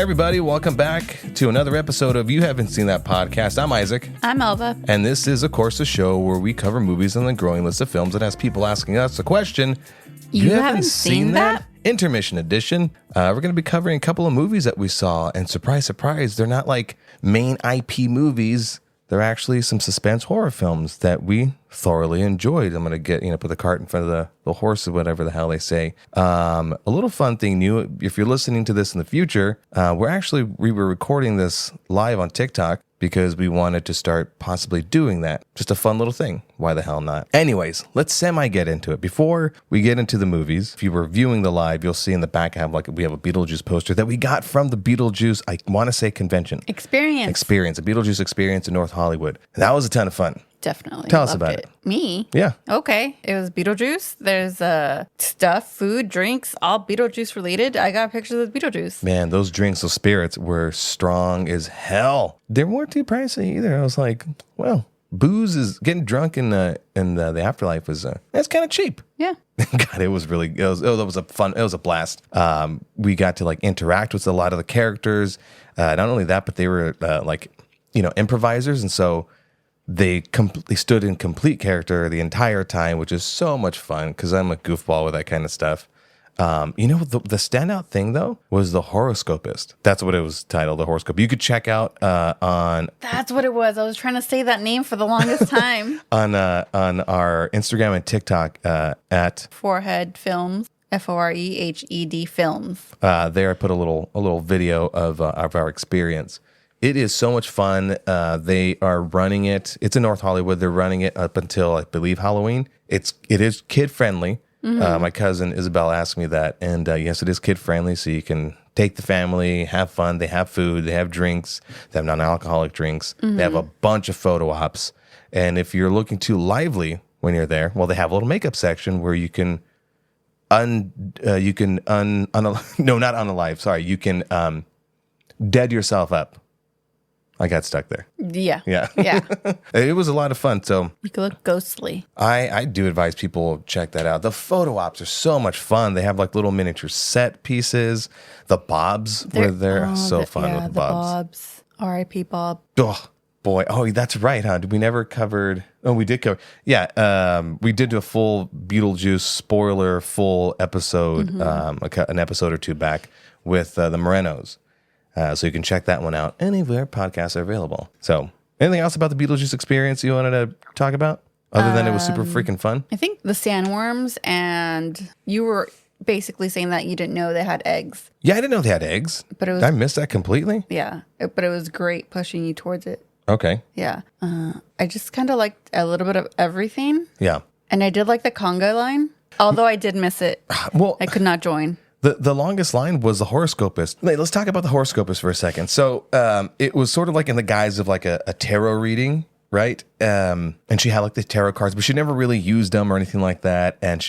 everybody. Welcome back to another episode of You Haven't Seen That Podcast. I'm Isaac. I'm Elva. And this is, of course, a show where we cover movies on the growing list of films that has people asking us the question, You haven't seen that? Intermission edition. We're going to be covering a couple of movies that we saw. And surprise, surprise, they're not like main IP movies. They're actually some suspense horror films that we thoroughly enjoyed. I'm going to put the cart in front of the horse or whatever the hell they say. A little fun thing new. If you're listening to this in the future, we were recording this live on TikTok because we wanted to start possibly doing that. Just a fun little thing. Why the hell not? Anyways, let's semi-get into it. Before we get into the movies, if you were viewing the live, you'll see in the back we have a Beetlejuice poster that we got from the Beetlejuice, I want to say convention. Experience. A Beetlejuice experience in North Hollywood. And that was a ton of fun. Definitely. Tell us about it. Me? Yeah. Okay. It was Beetlejuice. There's stuff, food, drinks, all Beetlejuice related. I got pictures of Beetlejuice. Man, those drinks, those spirits were strong as hell. They weren't too pricey either. I was like, well, booze is getting drunk in the afterlife was that's kind of cheap. Yeah. God, it was a blast. We got to interact with a lot of the characters. Not only that, but they were improvisers, and so they stood in complete character the entire time, which is so much fun because I'm a goofball with that kind of stuff. The standout thing, though, was the horoscopist. That's what it was titled, the horoscope. You could check out on... That's what it was. I was trying to say that name for the longest time. on our Instagram and TikTok at... Forehead Films. Forehed Films. There I put a little video of our experience. It is so much fun. They are running it. It's in North Hollywood. They're running it up until, I believe, Halloween. It is kid-friendly. Mm-hmm. My cousin Isabel asked me that. And yes, it is kid-friendly, so you can take the family, have fun. They have food. They have drinks. They have non-alcoholic drinks. Mm-hmm. They have a bunch of photo ops. And if you're looking too lively when you're there, well, they have a little makeup section where you can you can dead yourself up. I got stuck there. Yeah. Yeah. Yeah. It was a lot of fun. So you could look ghostly. I do advise people check that out. The photo ops are so much fun. They have little miniature set pieces. The Bobs were there. Fun with the Bobs. R.I.P. Bob. Oh, boy. Oh, that's right, huh? We never covered... Oh, we did cover... Yeah, we did do a full Beetlejuice spoiler full episode, an episode or two back with the Morenos. So you can check that one out anywhere podcasts are available. So anything else about the Beetlejuice experience you wanted to talk about? Other than it was super freaking fun? I think the sandworms, and you were basically saying that you didn't know they had eggs. Yeah, I didn't know they had eggs. But Did I miss that completely? Yeah, but it was great pushing you towards it. Okay. Yeah. I just kind of liked a little bit of everything. Yeah. And I did like the conga line, although I did miss it. Well, I could not join. The longest line was the horoscopist. Let's talk about the horoscopist for a second. So it was sort of in the guise of a tarot reading, right? And she had the tarot cards, but she never really used them or anything like that. And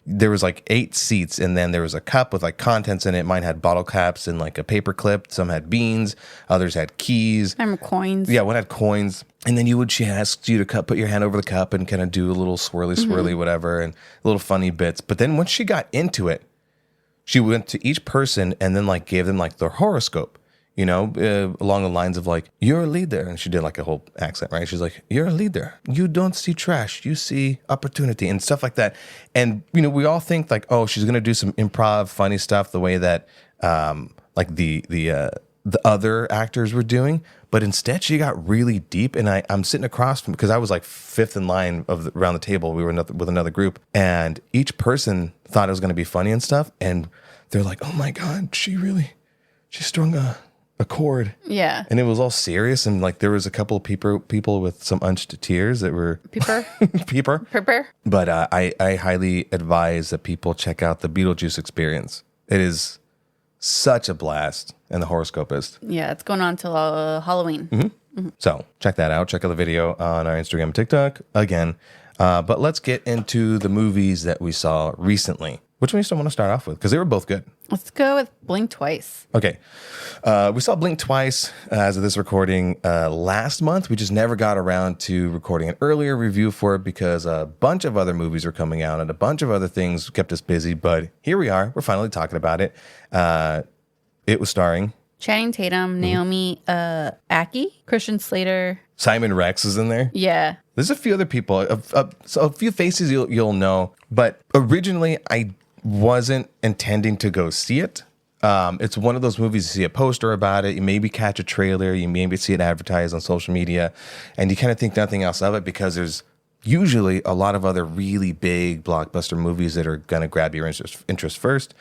there was 8 seats, and then there was a cup with contents in it. Mine had bottle caps and a paper clip. Some had beans. Others had keys. I'm coins. Yeah, one had coins. And then she asked you to put your hand over the cup and kind of do a little swirly, whatever, and little funny bits. But then once she got into it, she went to each person and then gave them their horoscope, along the lines of you're a leader. And she did a whole accent, right? She's like, you're a leader. You don't see trash. You see opportunity and stuff like that. And, we all think oh, she's going to do some improv, funny stuff the way that the other actors were doing. But instead, she got really deep, and I'm sitting across from, because I was 5th in line around the table. We were with another group, and each person thought it was going to be funny and stuff, and they're like, "Oh my God, she strung a chord." Yeah, and it was all serious, and there was a couple of people with some unched tears that were peeper. But I highly advise that people check out the Beetlejuice experience. It is such a blast. And the horoscopist. Yeah, it's going on till Halloween. Mm-hmm. Mm-hmm. So check that out. Check out the video on our Instagram and TikTok again. But let's get into the movies that we saw recently. Which one do you still want to start off with? Because they were both good. Let's go with Blink Twice. Okay. We saw Blink Twice as of this recording last month. We just never got around to recording an earlier review for it because a bunch of other movies were coming out and a bunch of other things kept us busy. But here we are. We're finally talking about it. It was starring Channing Tatum, Naomi Aki, Christian Slater. Simon Rex is in there. Yeah. There's a few other people, so a few faces you'll know. But originally, I wasn't intending to go see it. It's one of those movies you see a poster about it, you maybe catch a trailer, you maybe see it advertised on social media, and you kind of think nothing else of it because there's usually a lot of other really big blockbuster movies that are going to grab your interest first.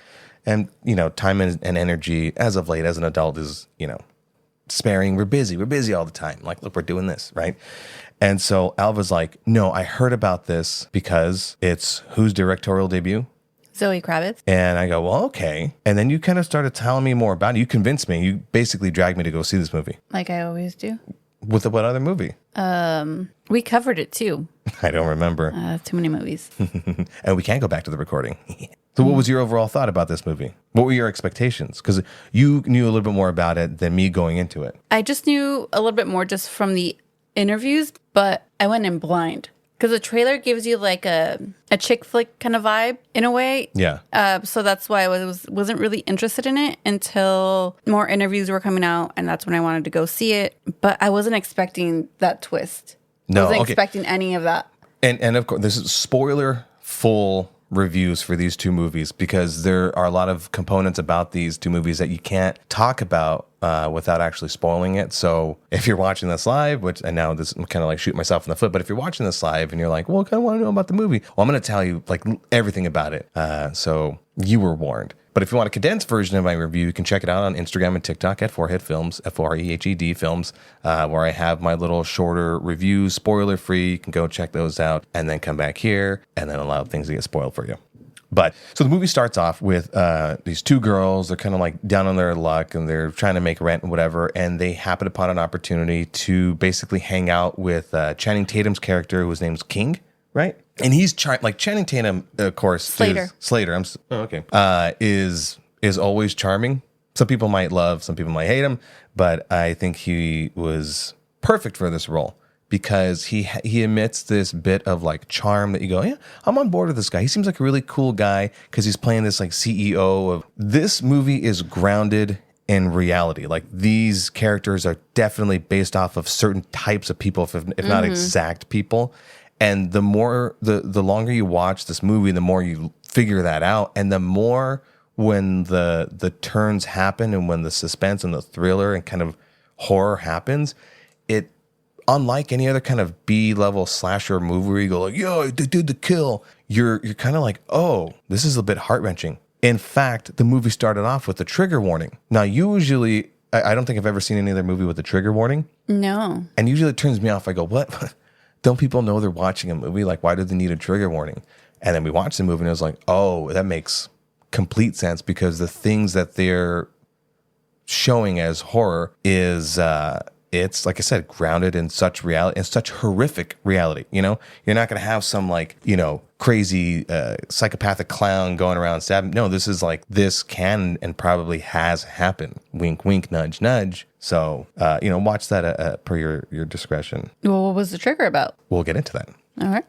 And, time and energy as of late, as an adult, is, sparing. We're busy all the time. Like, look, we're doing this, right? And so Alva's like, no, I heard about this because it's whose directorial debut? Zoe Kravitz. And I go, well, okay. And then you kind of started telling me more about it. You convinced me. You basically dragged me to go see this movie. Like I always do. With what other movie? We covered it too. I don't remember. Too many movies. And we can't go back to the recording. So what was your overall thought about this movie? What were your expectations? Because you knew a little bit more about it than me going into it. I just knew a little bit more just from the interviews, but I went in blind. Because the trailer gives you like a chick flick kind of vibe in a way. Yeah. So that's why I wasn't really interested in it until more interviews were coming out. And that's when I wanted to go see it. But I wasn't expecting that twist. No, I wasn't expecting any of that. And of course, this is spoiler full reviews for these two movies because there are a lot of components about these two movies that you can't talk about without actually spoiling it. So if you're watching this live, which and now this I'm kind of like shooting myself in the foot, but if you're watching this live and you're like, well, I kind of want to know about the movie, well, I'm going to tell you like everything about it. So you were warned. But if you want a condensed version of my review, you can check it out on Instagram and TikTok at Forehead Films, FOREHED Films, where I have my little shorter reviews, spoiler free. You can go check those out and then come back here and then allow things to get spoiled for you. But so the movie starts off with these two girls. They're kind of like down on their luck and they're trying to make rent and whatever. And they happen upon an opportunity to basically hang out with Channing Tatum's character, whose name's King, right? And he's like Channing Tatum, of course. Slater. Okay. Is always charming. Some people might love, some people might hate him, but I think he was perfect for this role because he emits this bit of like charm that you go, yeah, I'm on board with this guy. He seems like a really cool guy because he's playing this like CEO of this movie is grounded in reality. Like these characters are definitely based off of certain types of people, if not exact people. And the longer you watch this movie, the more you figure that out. And the more when the turns happen and when the suspense and the thriller and kind of horror happens, it, unlike any other kind of B-level slasher movie where you go like, yo, they did the kill, you're kind of like, oh, this is a bit heart-wrenching. In fact, the movie started off with a trigger warning. Now, usually, I don't think I've ever seen any other movie with a trigger warning. No. And usually it turns me off. I go, what? Don't people know they're watching a movie? Like, why do they need a trigger warning? And then we watched the movie and it was like, oh, that makes complete sense because the things that they're showing as horror is, it's, like I said, grounded in such reality, in such horrific reality. You know, you're not going to have some like, crazy psychopathic clown going around stabbing. No, this is like, this can and probably has happened. Wink, wink, nudge, nudge. So, watch that per your discretion. Well, what was the trigger about? We'll get into that. All right.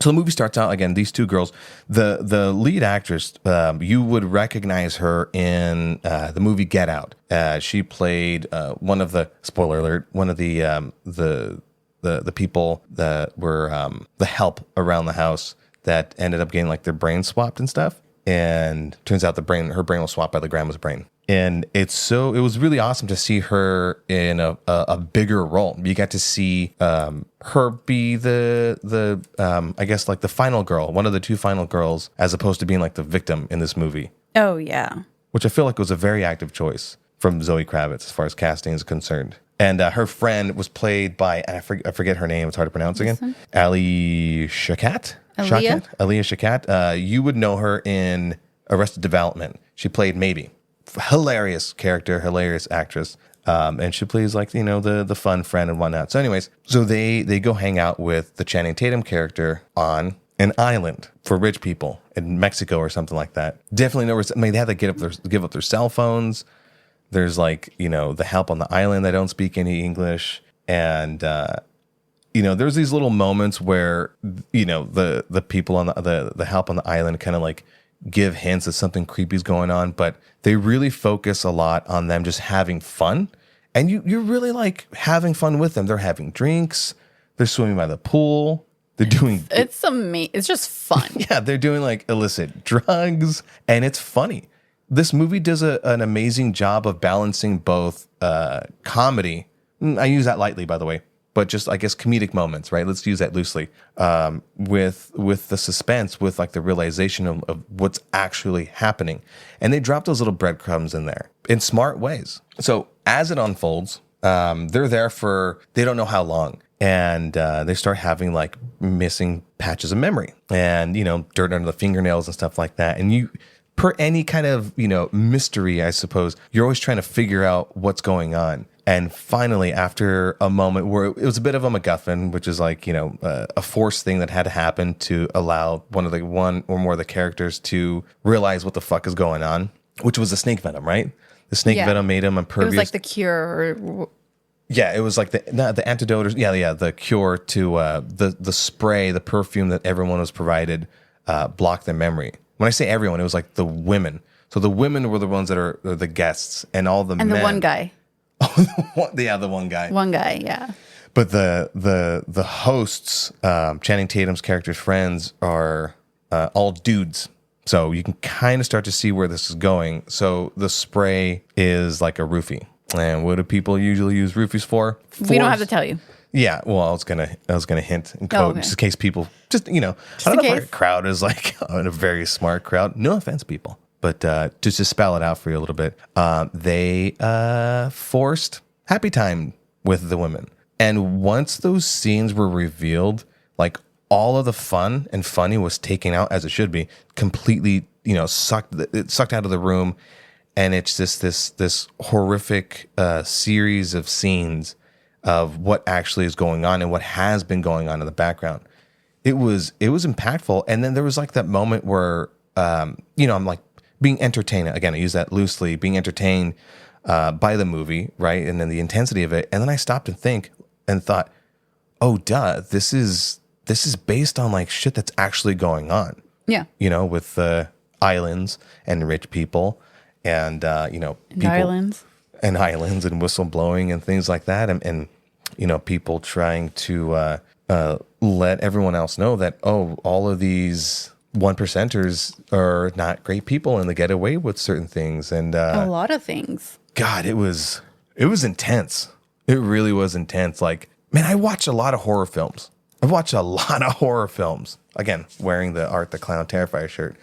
So the movie starts out, again, these two girls. The lead actress, you would recognize her in the movie Get Out. She played one of the, spoiler alert, one of the people that were the help around the house that ended up getting like their brain swapped and stuff. And turns out her brain was swapped by the grandma's brain. And it was really awesome to see her in a bigger role. You got to see her be the I guess like the final girl, one of the two final girls, as opposed to being like the victim in this movie. Oh, yeah. Which I feel like was a very active choice from Zoe Kravitz as far as casting is concerned. And her friend was played by, and I forget her name, it's hard to pronounce again, Ali Shakat? Aaliyah Shakat. You would know her in Arrested Development. She played Maybe. Hilarious character, hilarious actress. And she plays like, the fun friend and whatnot. So anyways, they go hang out with the Channing Tatum character on an island for rich people in Mexico or something like that. Definitely they had to give up their cell phones. There's like, the help on the island that don't speak any English. And, there's these little moments where, the people on the help on the island kind of like give hints that something creepy is going on, but they really focus a lot on them just having fun. And you're really like having fun with them. They're having drinks. They're swimming by the pool. They're doing... It's amazing. It's just fun. Yeah, they're doing like illicit drugs, and it's funny. This movie does an amazing job of balancing both comedy. I use that lightly, by the way, but just, I guess, comedic moments, right? Let's use that loosely. With the suspense, with like the realization of what's actually happening. And they drop those little breadcrumbs in there in smart ways. So as it unfolds, they're there for, they don't know how long. And they start having like missing patches of memory and, dirt under the fingernails and stuff like that. And per any kind of, mystery, I suppose, you're always trying to figure out what's going on. And finally, after a moment where it was a bit of a MacGuffin, which is like, a forced thing that had to happen to allow one or more of the characters to realize what the fuck is going on, which was the snake venom, right? The snake venom made him impervious. It was like the cure. Yeah, it was like the antidote. The cure to the spray, the perfume that everyone was provided blocked their memory. When I say everyone, it was like the women. So the women were the ones that are the guests, and all the men. And the one guy. The one guy. One guy, yeah. But the hosts, Channing Tatum's character's friends, are all dudes. So you can kind of start to see where this is going. So the spray is like a roofie. And what do people usually use roofies for? We don't have to tell you. Yeah, well, I was gonna hint and code just in case people just I don't know if our crowd is like a very smart crowd. No offense, people, but just to spell it out for you a little bit, they forced happy time with the women, and once those scenes were revealed, like all of the fun and funny was taken out as it should be, completely sucked out of the room. And it's just this horrific series of scenes of what actually is going on and what has been going on in the background. It was impactful. And then there was like that moment where, I'm like being entertained. Again, I use that loosely, being entertained by the movie, right? And then the intensity of it. And then I stopped and thought, oh, duh, this is based on like shit that's actually going on. Yeah. With islands and rich people. And people, islands and whistleblowing and things like that, and people trying to let everyone else know that all of these 1%ers are not great people and they get away with certain things, and a lot of things. God, it was intense. It really was intense. Like, man, I watch a lot of horror films. Again, wearing the Art the Clown Terrifier shirt.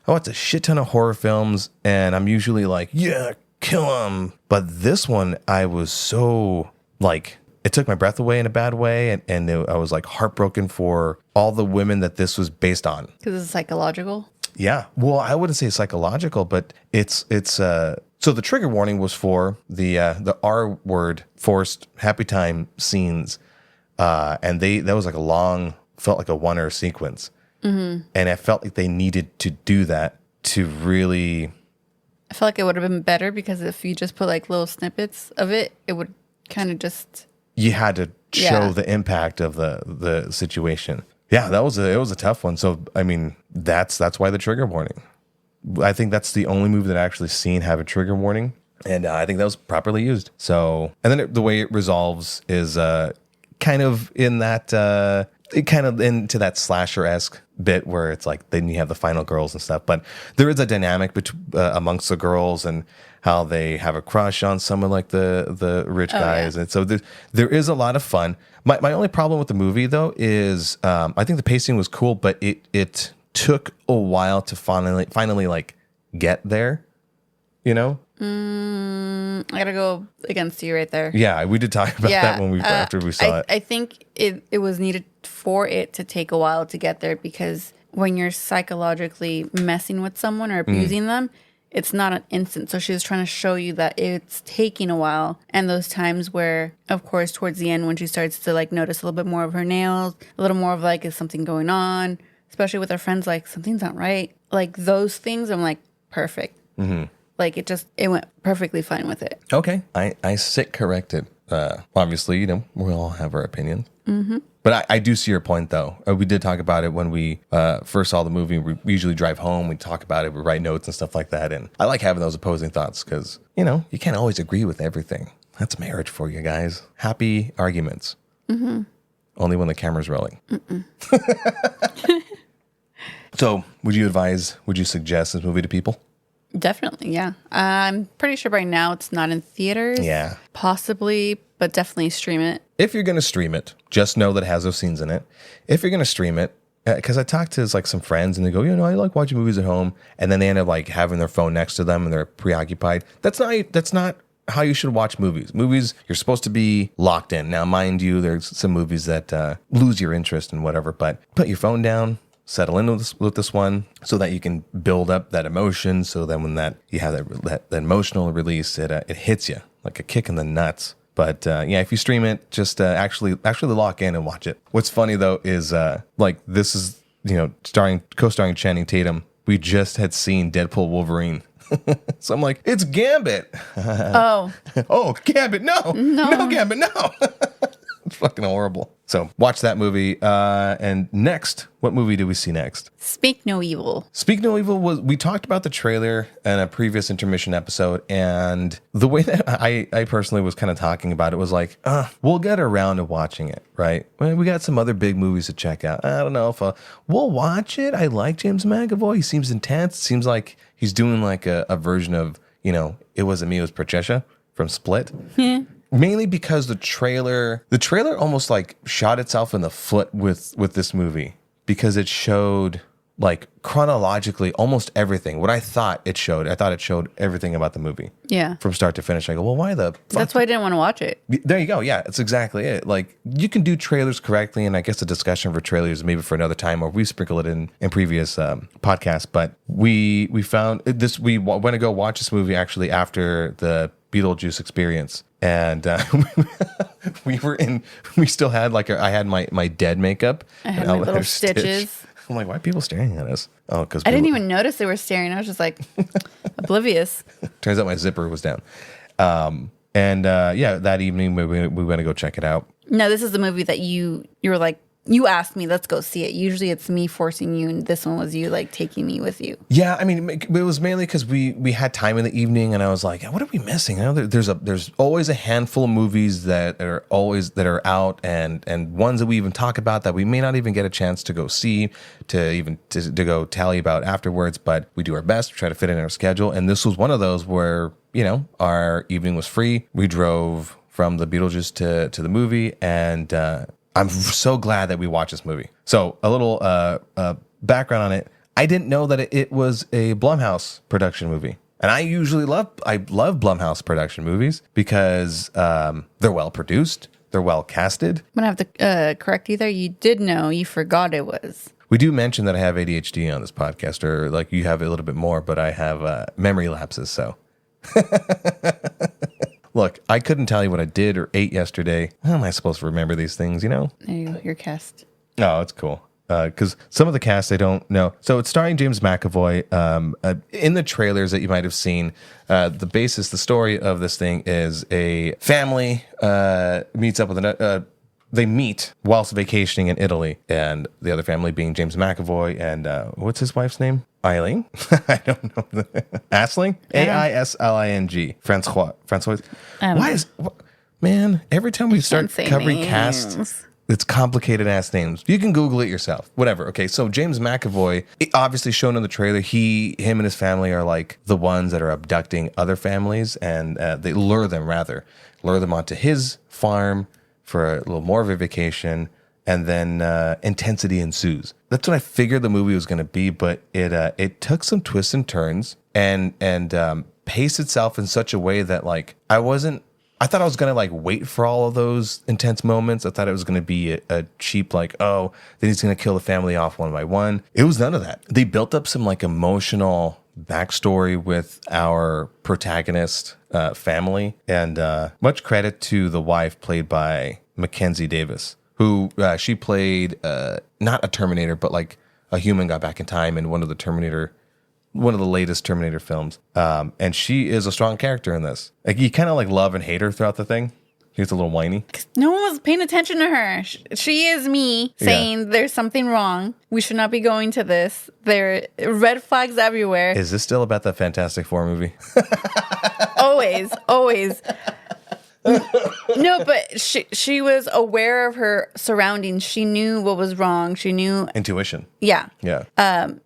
I watch a shit ton of horror films, and I'm usually like, yeah, kill him. But this one, I was so, like, it took my breath away in a bad way, and I was, like, heartbroken for all the women that this was based on. Because it's psychological? Yeah. Well, I wouldn't say psychological, but it's so the trigger warning was for the R word, forced happy time scenes, and that was, like, felt like a one-hour sequence. Mm-hmm. And I felt like they needed to do that to really... I felt like it would have been better because if you just put like little snippets of it, it would kind of just... You had to show the impact of the situation. Yeah, it was a tough one. So, I mean, that's why the trigger warning. I think that's the only movie that I actually seen have a trigger warning. And I think that was properly used. So, and then the way it resolves is kind of in that... kind of into that slasher-esque bit where it's like then you have the final girls and stuff, but there is a dynamic amongst the girls and how they have a crush on someone like the rich guys, and so there is a lot of fun. My only problem with the movie though is I think the pacing was cool, but it took a while to finally like get there, I gotta go against you right there. Yeah, we did talk about that when after we saw it. I think it was needed for it to take a while to get there, because when you're psychologically messing with someone or abusing them, it's not an instant. So she was trying to show you that it's taking a while, and those times where, of course, towards the end when she starts to like notice a little bit more of her nails, a little more of like, is something going on? Especially with her friends, like something's not right. Like those things, I'm like, perfect. Mm-hmm. Like it went perfectly fine with it. Okay, I sit corrected. Obviously, we all have our opinions. But I do see your point, though. We did talk about it when we first saw the movie. We usually drive home. We talk about it. We write notes and stuff like that. And I like having those opposing thoughts because, you can't always agree with everything. That's marriage for you guys. Happy arguments. Only when the camera's rolling. So would you suggest this movie to people? Definitely, yeah. I'm pretty sure by now it's not in theaters. Yeah. Possibly, but definitely stream it. If you're going to stream it, just know that it has those scenes in it. If you're going to stream it, because I talked to some friends and they go, I like watching movies at home. And then they end up having their phone next to them and they're preoccupied. That's not how you should watch movies. Movies, you're supposed to be locked in. Now, mind you, there's some movies that lose your interest and whatever, but put your phone down. Settle in with this one so that you can build up that emotion. So then when you have that emotional release, it hits you like a kick in the nuts. But if you stream it, just actually lock in and watch it. What's funny though is this is co-starring Channing Tatum. We just had seen Deadpool Wolverine. So I'm like, it's Gambit. Oh, Gambit, no Gambit, no. It's fucking horrible. So watch that movie. And next, what movie do we see next? Speak No Evil. Speak No Evil we talked about the trailer in a previous intermission episode. And the way that I personally was kind of talking about it was like, we'll get around to watching it, right? We got some other big movies to check out. I don't know if we'll watch it. I like James McAvoy. He seems intense. Seems like he's doing like a version of, It Wasn't Me, It Was Patricia from Split. Yeah. Mainly because the trailer almost shot itself in the foot with this movie because it showed chronologically almost everything. What I thought it showed everything about the movie. Yeah. From start to finish. I go, well, why the fuck? That's why I didn't want to watch it. There you go. Yeah, that's exactly it. You can do trailers correctly, and I guess the discussion for trailers maybe for another time, or we sprinkle it in previous podcasts. But we found this. We went to go watch this movie actually after the Beetlejuice experience. And we still had I had my dead makeup. I had my little stitches. I'm like, why are people staring at us? Oh, because I didn't even notice they were staring. I was just oblivious. Turns out my zipper was down. That evening we went to go check it out. No, this is the movie that you were like, you asked me, let's go see it. Usually it's me forcing you, and this one was you taking me with you. Yeah, I mean, it was mainly because we had time in the evening, and I was like, what are we missing? There's always a handful of movies that are out, and ones that we even talk about that we may not even get a chance to go see, to go tally about afterwards. But we do our best, try to fit in our schedule, and this was one of those where our evening was free. We drove from the Beetlejuice to the movie, and I'm so glad that we watched this movie. So a little background on it. I didn't know that it was a Blumhouse production movie. And I love Blumhouse production movies because they're well produced. They're well casted. I'm going to have to correct you there. You did know, you forgot it was. We do mention that I have ADHD on this podcast, or you have a little bit more, but I have memory lapses, so... Look, I couldn't tell you what I did or ate yesterday. How am I supposed to remember these things, There you go, your cast. Oh, it's cool. Because some of the cast I don't know. So it's starring James McAvoy. In the trailers that you might have seen, the story of this thing is a family meets up with they meet whilst vacationing in Italy, and the other family being James McAvoy and what's his wife's name? Eileen? I don't know. Aisling? Aisling. Francois. Man, every time we start covering casts, it's complicated ass names. You can Google it yourself. Whatever. Okay, so James McAvoy, obviously shown in the trailer, him and his family are the ones that are abducting other families, and they lure them onto his farm for a little more of a vacation, and then intensity ensues. That's what I figured the movie was going to be, but it took some twists and turns and paced itself in such a way that I thought I was going to wait for all of those intense moments. I thought it was going to be a cheap then he's going to kill the family off one by one. It was none of that. They built up some emotional backstory with our protagonist family, and much credit to the wife played by Mackenzie Davis, who she played not a Terminator, but a human got back in time in one of the latest Terminator films. And she is a strong character in this. You kind of love and hate her throughout the thing. She gets a little whiny. No one was paying attention to her. She is me saying there's something wrong. We should not be going to this. There are red flags everywhere. Is this still about that Fantastic Four movie? Always. No, but she was aware of her surroundings. She knew what was wrong. She knew Intuition. Yeah. Yeah.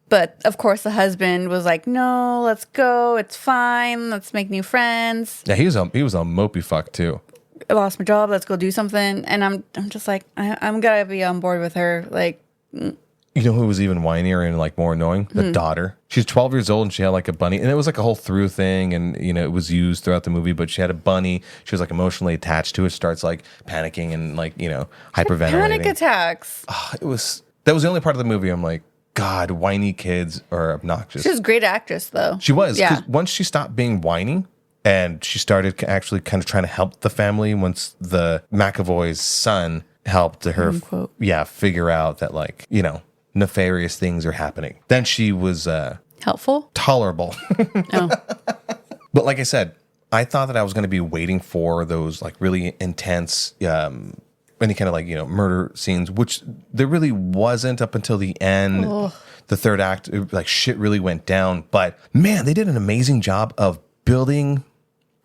But of course the husband was like, "No, let's go. It's fine. Let's make new friends." Yeah, he was a mopey fuck too. I lost my job. Let's go do something. And I'm just like, I'm gonna be on board with her. Like, you know who was even whinier and like more annoying? The daughter. She's 12 years old and she had like a bunny, and it was like a whole through thing, and you know it was used throughout the movie. But she had a bunny. She was like emotionally attached to it. Starts like panicking and like hyperventilating. panic attacks. That was the only part of the movie. I'm like, God, whiny kids are obnoxious. She was a great actress though. She was. Yeah. 'Cause once she stopped being whiny and she started actually kind of trying to help the family, once the McAvoy's son helped her, Unquote. figure out that like, nefarious things are happening. Then she was Helpful. tolerable. Oh. But like I said, I thought that I was going to be waiting for those like really intense, any kind of like, murder scenes, which there really wasn't up until the end. Ugh. The third act, like shit really went down. But man, they did an amazing job of building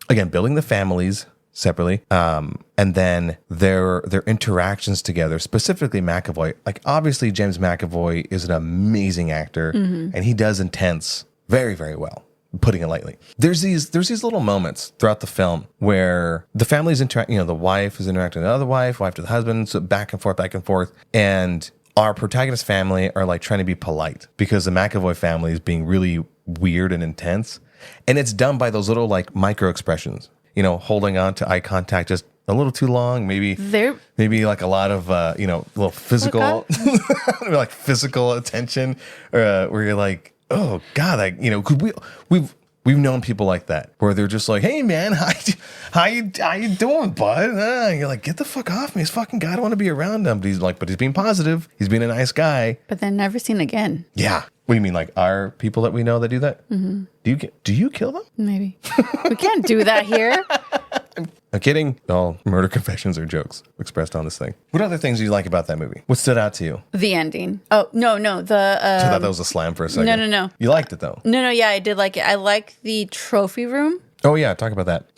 the families separately, and then their interactions together, specifically McAvoy. Like obviously James McAvoy is an amazing actor, and he does intense very, very well, putting it lightly. There's these little moments throughout the film where the families interact, the wife is interacting with the other wife to the husband, so back and forth, and our protagonist family are like trying to be polite because the McAvoy family is being really weird and intense, and it's done by those little like micro expressions. Holding on to eye contact just a little too long, maybe like a lot of, little physical, like physical attention, where you're like, oh God, we've known people like that where they're just like, hey man, how you doing, bud? You're like, get the fuck off me. This fucking guy, I don't want to be around him. But he's being positive. He's being a nice guy. But then never seen again. Yeah. What do you mean? Like our people that we know that do that? Mm-hmm. Do you kill them? Maybe. We can't do that here. I'm kidding. All murder confessions are jokes expressed on this thing. What other things do you like about that movie? What stood out to you? The ending. Oh, no. I thought that was a slam for a second. No. You liked it though? No, yeah, I did like it. I liked the trophy room. Oh yeah, talk about that.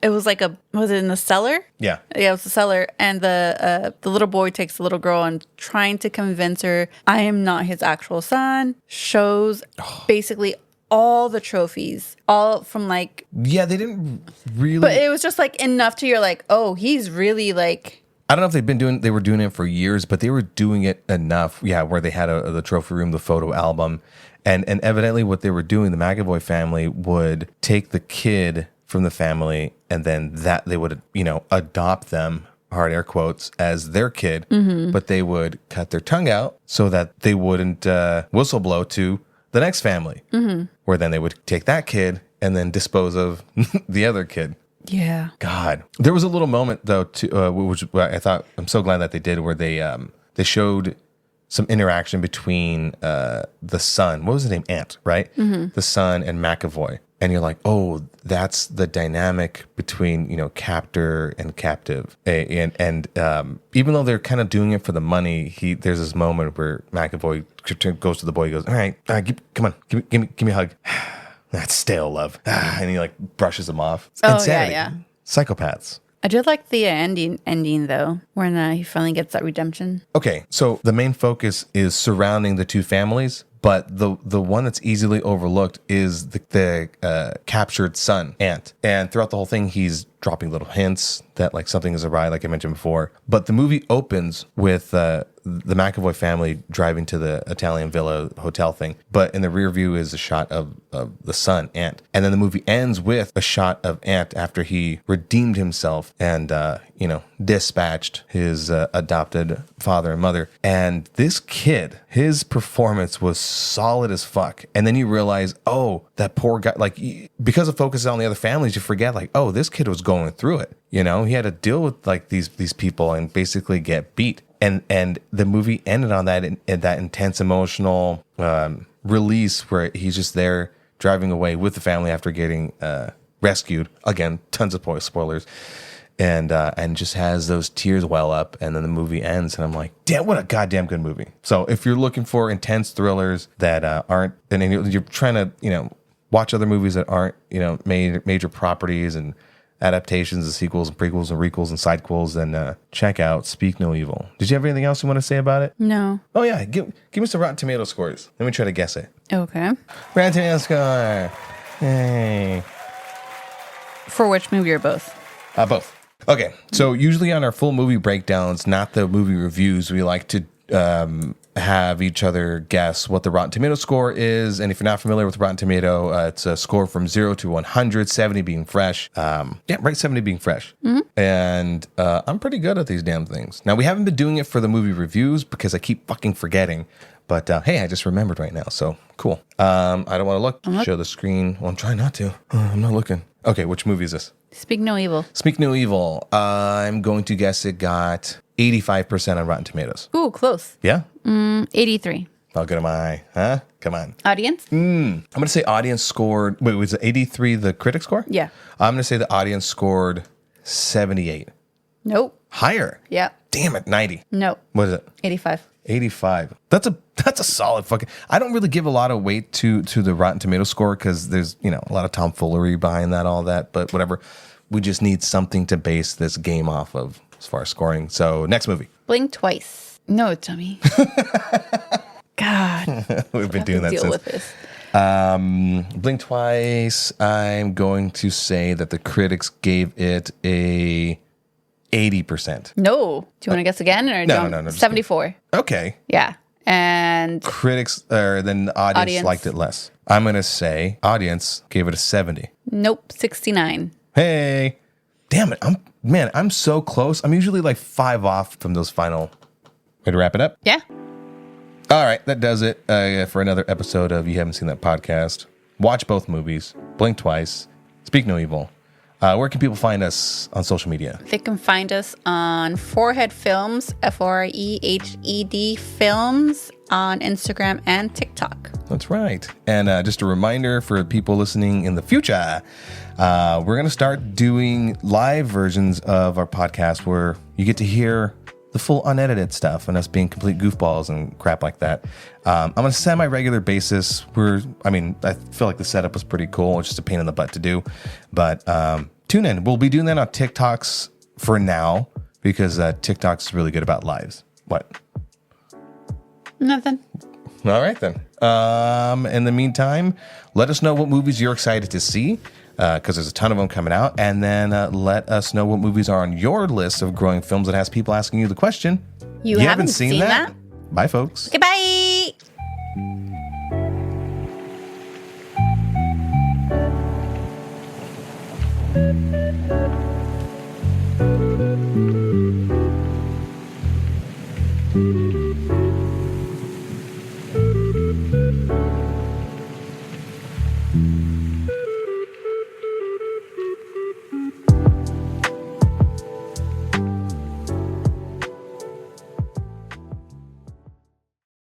It was like was it in the cellar? Yeah. Yeah, it was the cellar. And the little boy takes the little girl and trying to convince her, I am not his actual son, shows basically all the trophies, all from like... Yeah, they didn't really... But it was just like enough to you're like, oh, he's really like... I don't know if they were doing it for years, but they were doing it enough. Yeah, where they had the trophy room, the photo album. And evidently what they were doing, the McAvoy family would take the kid from the family, and then that they would, adopt them, hard air quotes, as their kid, but they would cut their tongue out so that they wouldn't whistle blow to the next family, where then they would take that kid and then dispose of the other kid. Yeah. God. There was a little moment, though, which I thought, I'm so glad that they did, where they showed some interaction between the son, what was his name? Ant, right? Mm-hmm. The son and McAvoy. And you're like, oh, that's the dynamic between, captor and captive. And even though they're kind of doing it for the money, there's this moment where McAvoy goes to the boy, he goes, all right, come on, give me a hug. That's stale love. And he like brushes him off. It's insanity. Yeah. Psychopaths. I did like the ending though, when he finally gets that redemption. Okay, so the main focus is surrounding the two families, but the one that's easily overlooked is the captured son, Ant. And throughout the whole thing, he's dropping little hints that like something is awry, like I mentioned before. But the movie opens with the McAvoy family driving to the Italian villa hotel thing. But in the rear view is a shot of the son, Ant. And then the movie ends with a shot of Ant after he redeemed himself and, dispatched his adopted father and mother. And this kid, his performance was solid as fuck. And then you realize, oh, that poor guy, like, because of focus on the other families, you forget, like, oh, this kid was going through it. He had to deal with like these people and basically get beat. And the movie ended on that intense emotional release where he's just there driving away with the family after getting rescued. Again, tons of spoilers. and just has those tears well up, and then the movie ends, and I'm like, damn, what a goddamn good movie. So if you're looking for intense thrillers that aren't, and you're trying to watch other movies that aren't major properties and adaptations and sequels and prequels and requels and sidequels, then check out Speak No Evil. Did you have anything else you want to say about it? No. Oh yeah, give me some Rotten Tomato scores. Let me try to guess it. Okay. Rotten Tomato score. Hey. For which movie or both? Both. Okay, so usually on our full movie breakdowns, not the movie reviews, we like to have each other guess what the Rotten Tomato score is. And if you're not familiar with Rotten Tomato, it's a score from 0 to 100, 70 being fresh. 70 being fresh. Mm-hmm. And I'm pretty good at these damn things. Now, we haven't been doing it for the movie reviews because I keep fucking forgetting. But hey, I just remembered right now, so cool. I don't want to look. Show the screen. Well, I'm trying not to. I'm not looking. Okay, which movie is this? Speak No Evil. Speak No Evil. I'm going to guess it got 85% on Rotten Tomatoes. Ooh, close. Yeah? 83. How good am I? Huh? Come on. Audience? I'm going to say audience scored... Wait, was it 83 the critic score? Yeah. I'm going to say the audience scored 78. Nope. Higher? Yeah. Damn it, 90. Nope. What is it? 85. 85. That's a solid fucking... I don't really give a lot of weight to the Rotten Tomato score because there's, a lot of tomfoolery behind that, all that, but whatever. We just need something to base this game off of as far as scoring. So, next movie. Blink Twice. No, dummy. God. We've been doing that deal since. with this. Blink Twice. I'm going to say that the critics gave it a 80%. No. Do you want to guess again? Or No. 74. Okay. Yeah. And Critics, or then the audience liked it less. I'm going to say audience gave it a 70. nope, 69. Hey. Damn it. I'm so close. I'm usually like 5 off from those final. Way to wrap it up? Yeah. All right. That does it for another episode of You Haven't Seen That Podcast. Watch both movies. Blink Twice. Speak No Evil. Where can people find us on social media? They can find us on Forehead Films, FREHED Films, on Instagram and TikTok. That's right. And just a reminder for people listening in the future, we're going to start doing live versions of our podcast where you get to hear the full unedited stuff and us being complete goofballs and crap like that. On a semi-regular basis, I feel like the setup was pretty cool. It's just a pain in the butt to do. But tune in. We'll be doing that on TikToks for now because TikTok's really good about lives. What? Nothing. All right, then. In the meantime, let us know what movies you're excited to see because there's a ton of them coming out. And then let us know what movies are on your list of growing films that has people asking you the question. You haven't seen that? Bye, folks. Goodbye.